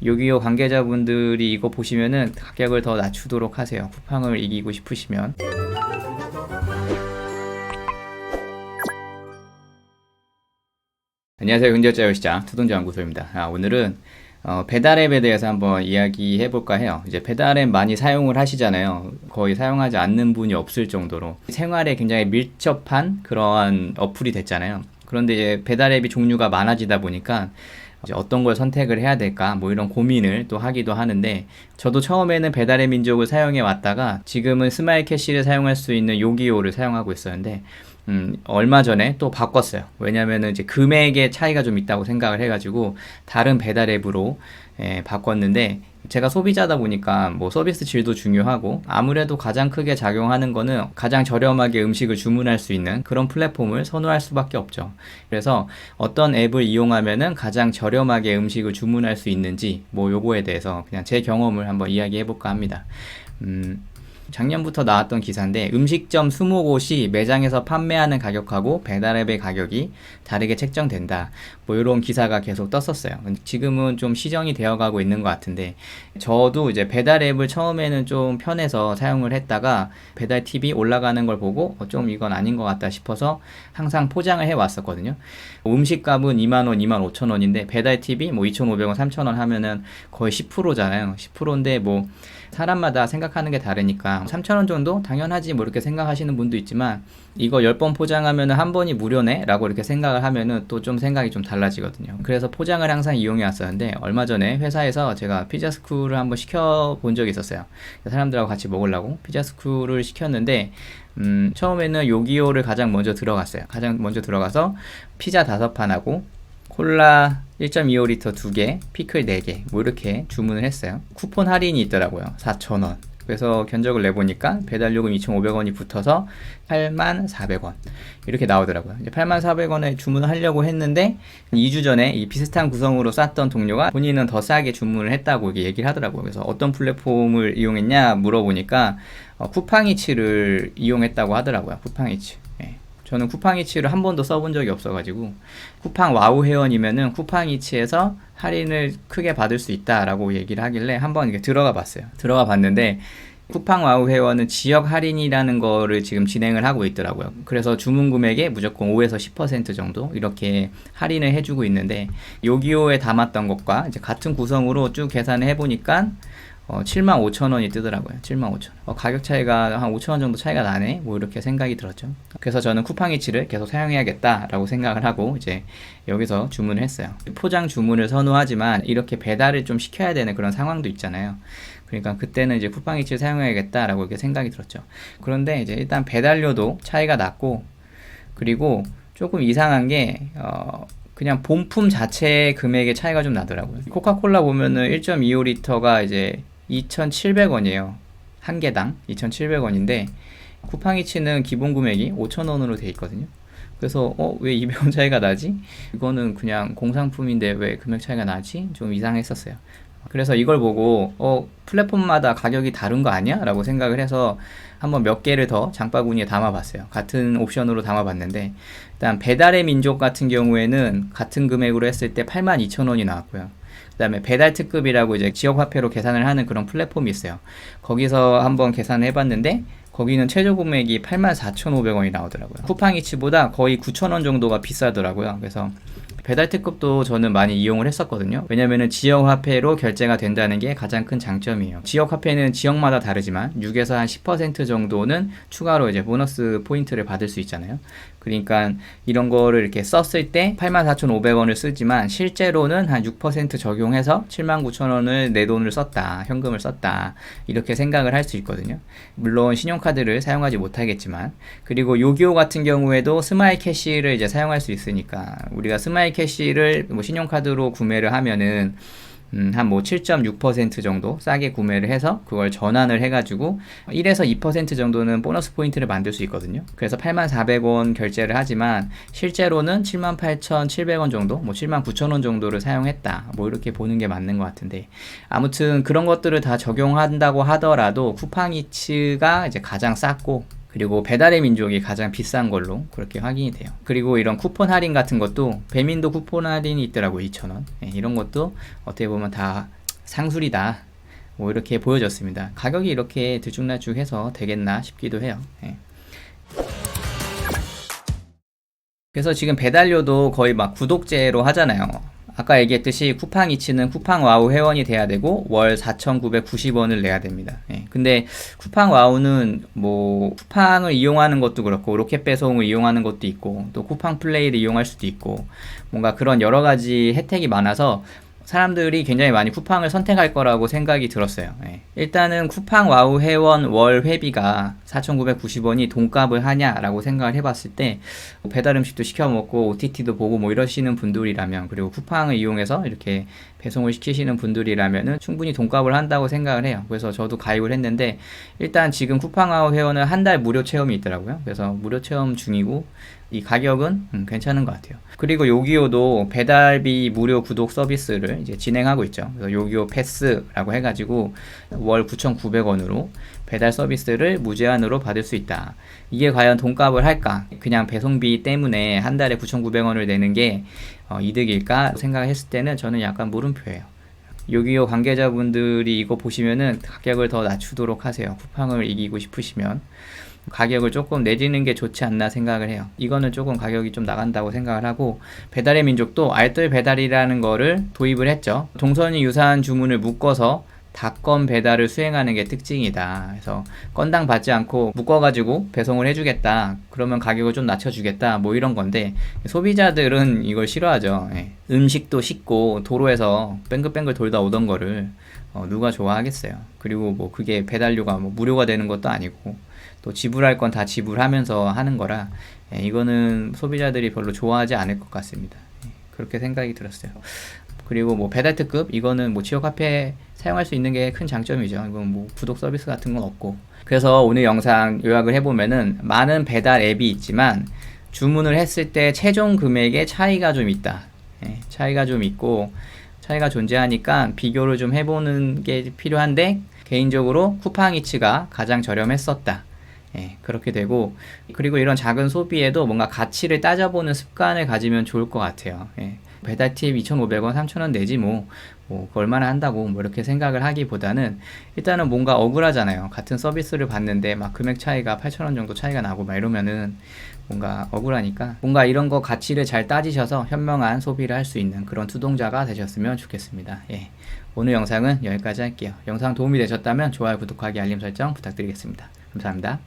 요기요 관계자분들이 이거 보시면은 가격을 더 낮추도록 하세요. 쿠팡을 이기고 싶으시면. 안녕하세요. 경제자유시장 투동자연구소입니다. 오늘은 배달앱에 대해서 한번 이야기해 볼까 해요. 이제 배달앱 많이 사용을 하시잖아요. 거의 사용하지 않는 분이 없을 정도로 생활에 굉장히 밀접한 그러한 어플이 됐잖아요. 그런데 이제 배달앱이 종류가 많아지다 보니까 이제 어떤 걸 선택을 해야 될까 뭐 이런 고민을 또 하기도 하는데, 저도 처음에는 배달의 민족을 사용해 왔다가 지금은 스마일캐시를 사용할 수 있는 요기요를 사용하고 있었는데 얼마 전에 또 바꿨어요. 왜냐면은 이제 금액의 차이가 좀 있다고 생각을 해가지고 다른 배달 앱으로 바꿨는데, 제가 소비자다 보니까 뭐 서비스 질도 중요하고 아무래도 가장 크게 작용하는 거는 가장 저렴하게 음식을 주문할 수 있는 그런 플랫폼을 선호할 수밖에 없죠. 그래서 어떤 앱을 이용하면은 가장 저렴하게 음식을 주문할 수 있는지 뭐 요거에 대해서 그냥 제 경험을 한번 이야기해 볼까 합니다. 작년부터 나왔던 기사인데, 음식점 20곳이 매장에서 판매하는 가격하고 배달앱의 가격이 다르게 책정된다, 뭐 이런 기사가 계속 떴었어요. 지금은 좀 시정이 되어가고 있는 것 같은데, 저도 이제 배달앱을 처음에는 좀 편해서 사용을 했다가 배달 팁이 올라가는 걸 보고 좀 이건 아닌 것 같다 싶어서 항상 포장을 해 왔었거든요. 음식값은 2만원, 25,000원인데 배달 팁이 뭐 2,500원, 3,000원 하면은 거의 10%잖아요. 10%인데 뭐 사람마다 생각하는 게 다르니까 3,000원 정도 당연하지 뭐 이렇게 생각하시는 분도 있지만, 이거 10번 포장하면 한 번이 무료네 라고 이렇게 생각을 하면은 또 좀 생각이 좀 달라지거든요. 그래서 포장을 항상 이용해 왔었는데, 얼마 전에 회사에서 제가 피자스쿨을 한번 시켜본 적이 있었어요. 사람들하고 같이 먹으려고 피자스쿨을 시켰는데 처음에는 요기요를 가장 먼저 들어갔어요. 가장 먼저 들어가서 피자 5판하고 콜라 1.25리터 2개, 피클 4개 뭐 이렇게 주문을 했어요. 쿠폰 할인이 있더라고요. 4,000원. 그래서 견적을 내보니까 배달요금 2,500원이 붙어서 84,000원 이렇게 나오더라고요. 이제 84,000원에 주문을 하려고 했는데 2주 전에 이 비슷한 구성으로 쌌던 동료가 본인은 더 싸게 주문을 했다고 이렇게 얘기를 하더라고요. 그래서 어떤 플랫폼을 이용했냐 물어보니까 쿠팡이츠를 이용했다고 하더라고요. 쿠팡이츠. 저는 쿠팡이츠를 한 번도 써본 적이 없어가지고, 쿠팡 와우 회원이면은 쿠팡이츠에서 할인을 크게 받을 수 있다라고 얘기를 하길래 한번 이렇게 들어가 봤어요. 들어가 봤는데 쿠팡 와우 회원은 지역 할인이라는 거를 지금 진행을 하고 있더라고요. 그래서 주문 금액에 무조건 5에서 10% 정도 이렇게 할인을 해주고 있는데, 요기요에 담았던 것과 이제 같은 구성으로 쭉 계산을 해보니까 75,000원이 뜨더라고요. 75,000원. 가격 차이가 한 5,000원 정도 차이가 나네? 뭐 이렇게 생각이 들었죠. 그래서 저는 쿠팡이츠를 계속 사용해야겠다라고 생각을 하고 이제 여기서 주문을 했어요. 포장 주문을 선호하지만 이렇게 배달을 좀 시켜야 되는 그런 상황도 있잖아요. 그러니까 그때는 이제 쿠팡이츠를 사용해야겠다라고 이렇게 생각이 들었죠. 그런데 이제 일단 배달료도 차이가 났고, 그리고 조금 이상한 게 그냥 본품 자체의 금액의 차이가 좀 나더라고요. 코카콜라 보면은 1.25리터가 이제 2,700원이에요. 한 개당 2,700원인데 쿠팡이츠는 기본 금액이 5,000원으로 돼 있거든요. 그래서 왜 200원 차이가 나지? 이거는 그냥 공산품인데 왜 금액 차이가 나지? 좀 이상했었어요. 그래서 이걸 보고 플랫폼마다 가격이 다른 거 아니야? 라고 생각을 해서 한번 몇 개를 더 장바구니에 담아봤어요. 같은 옵션으로 담아봤는데, 일단 배달의 민족 같은 경우에는 같은 금액으로 했을 때 82,000원이 나왔고요. 그 다음에 배달 특급이라고 이제 지역 화폐로 계산을 하는 그런 플랫폼이 있어요. 거기서 한번 계산을 해봤는데 거기는 최저 금액이 84,500원이 나오더라고요. 쿠팡이츠보다 거의 9,000원 정도가 비싸더라고요. 그래서 배달 특급도 저는 많이 이용을 했었거든요. 왜냐면은 지역 화폐로 결제가 된다는 게 가장 큰 장점이에요. 지역 화폐는 지역마다 다르지만 6에서 한 10% 정도는 추가로 이제 보너스 포인트를 받을 수 있잖아요. 그러니까 이런 거를 이렇게 썼을 때 84,500원을 쓰지만 실제로는 한 6% 적용해서 79,000원을 내 돈을 썼다, 현금을 썼다, 이렇게 생각을 할 수 있거든요. 물론 신용카드를 사용하지 못하겠지만, 그리고 요기요 같은 경우에도 스마일 캐시를 이제 사용할 수 있으니까 우리가 스마일 캐시를 뭐 신용카드로 구매를 하면은 한 뭐 7.6% 정도 싸게 구매를 해서 그걸 전환을 해가지고 1에서 2% 정도는 보너스 포인트를 만들 수 있거든요. 그래서 84,000원 결제를 하지만 실제로는 78,700원 정도, 뭐 79,000원 정도를 사용했다, 뭐 이렇게 보는 게 맞는 것 같은데, 아무튼 그런 것들을 다 적용한다고 하더라도 쿠팡이츠가 이제 가장 쌌고, 그리고 배달의 민족이 가장 비싼 걸로 그렇게 확인이 돼요. 그리고 이런 쿠폰 할인 같은 것도 배민도 쿠폰 할인이 있더라고요. 2,000원. 이런 것도 어떻게 보면 다 상술이다. 뭐 이렇게 보여졌습니다. 가격이 이렇게 들쭉날쭉해서 되겠나 싶기도 해요. 예. 그래서 지금 배달료도 거의 막 구독제로 하잖아요. 아까 얘기했듯이 쿠팡이츠는 쿠팡와우 회원이 돼야 되고 월 4,990원을 내야 됩니다. 예. 근데 쿠팡와우는 뭐 쿠팡을 이용하는 것도 그렇고 로켓 배송을 이용하는 것도 있고 또 쿠팡 플레이를 이용할 수도 있고 뭔가 그런 여러 가지 혜택이 많아서 사람들이 굉장히 많이 쿠팡을 선택할 거라고 생각이 들었어요. 예. 일단은 쿠팡 와우 회원 월 회비가 4,990원이 돈값을 하냐라고 생각을 해봤을 때 배달 음식도 시켜 먹고 OTT도 보고 뭐 이러시는 분들이라면 그리고 쿠팡을 이용해서 이렇게 배송을 시키시는 분들이라면은 충분히 돈값을 한다고 생각을 해요. 그래서 저도 가입을 했는데 일단 지금 쿠팡 와우 회원은 한 달 무료 체험이 있더라고요. 그래서 무료 체험 중이고 이 가격은 괜찮은 것 같아요. 그리고 요기요도 배달비 무료 구독 서비스를 이제 진행하고 있죠. 그래서 요기요 패스라고 해가지고 월 9,900원으로 배달 서비스를 무제한으로 받을 수 있다. 이게 과연 돈값을 할까? 그냥 배송비 때문에 한 달에 9,900원을 내는 게 이득일까 생각을 했을 때는 저는 약간 물음표예요. 요기요 관계자분들이 이거 보시면은 가격을 더 낮추도록 하세요. 쿠팡을 이기고 싶으시면. 가격을 조금 내리는 게 좋지 않나 생각을 해요. 이거는 조금 가격이 좀 나간다고 생각을 하고 배달의 민족도 알뜰 배달이라는 거를 도입을 했죠. 동선이 유사한 주문을 묶어서 닷건 배달을 수행하는 게 특징이다. 그래서 건당 받지 않고 묶어가지고 배송을 해주겠다. 그러면 가격을 좀 낮춰주겠다. 뭐 이런 건데 소비자들은 이걸 싫어하죠. 예. 음식도 씻고 도로에서 뱅글뱅글 돌다 오던 거를 누가 좋아하겠어요. 그리고 뭐 그게 배달료가 뭐 무료가 되는 것도 아니고 또 지불할 건 다 지불하면서 하는 거라 이거는 소비자들이 별로 좋아하지 않을 것 같습니다. 그렇게 생각이 들었어요. 그리고 뭐 배달 특급 이거는 뭐 지역 화폐 사용할 수 있는 게 큰 장점이죠. 이건 뭐 구독 서비스 같은 건 없고. 그래서 오늘 영상 요약을 해보면은 많은 배달 앱이 있지만 주문을 했을 때 최종 금액의 차이가 좀 있다. 차이가 좀 있고 차이가 존재하니까 비교를 좀 해보는 게 필요한데 개인적으로 쿠팡이츠가 가장 저렴했었다. 그렇게 되고 그리고 이런 작은 소비에도 뭔가 가치를 따져보는 습관을 가지면 좋을 것 같아요. 배달팁 2,500원, 3,000원 내지 뭐 그거 얼마나 한다고 뭐 이렇게 생각을 하기보다는 일단은 뭔가 억울하잖아요. 같은 서비스를 받는데 막 금액 차이가 8,000원 정도 차이가 나고 막 이러면은 뭔가 억울하니까 뭔가 이런 거 가치를 잘 따지셔서 현명한 소비를 할 수 있는 그런 투동자가 되셨으면 좋겠습니다. 오늘 영상은 여기까지 할게요. 영상 도움이 되셨다면 좋아요, 구독하기, 알림 설정 부탁드리겠습니다. 감사합니다.